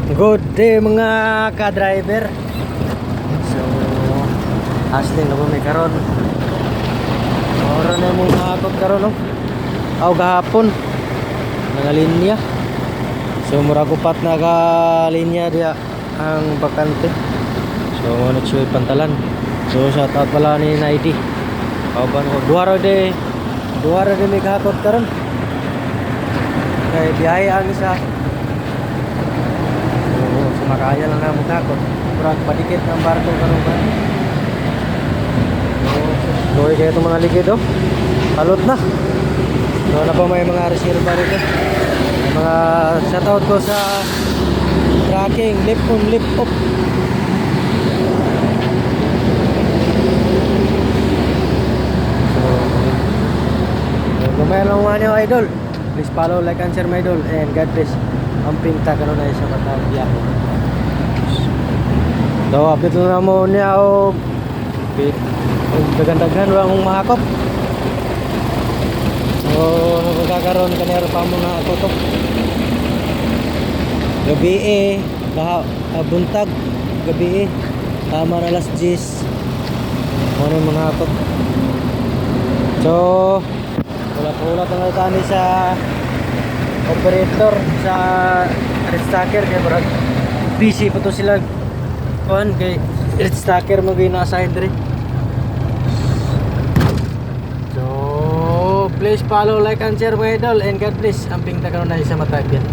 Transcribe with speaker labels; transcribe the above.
Speaker 1: Good day mga ka-driver. So, hasling na po may karon. Oras na mo mahapag karon, no? Aw gahapon. Nangalinya. So, mura ko pat nagalinya dia ang bakante. So, ano siya pantalan. So, shout out pala ni Naidi. Aw ba no? Duara de may gahapon karon. Kay biyahe ang isa. Makaya lang na magkakot. Murag padikit ng barko karon ba. Doy kayo itong mga ligid, oh. Palot na. So na pa may mga reserva rito. Mga shoutout ko sa tracking, lift on, lift off. So kumaya lang mga niyo, idol. Please follow, like, and share my idol. And God bless. Ang pinta karon na sa matang biyahe. So, update na mo niya o dagan-dagan wala mong mahakop. So, nagkakaroon kanero pa mo na tutok. Gabi buntag, gabi tama na alas 10. Ano yung mahakop. So, ulat-ulat ang tani sa operator sa restacker kaya marag busy pa to sila kuhan kay restacker magay nasa hydre. So please follow, like, and share my idol, and God bless. Amping tagaroon na sa matagyan.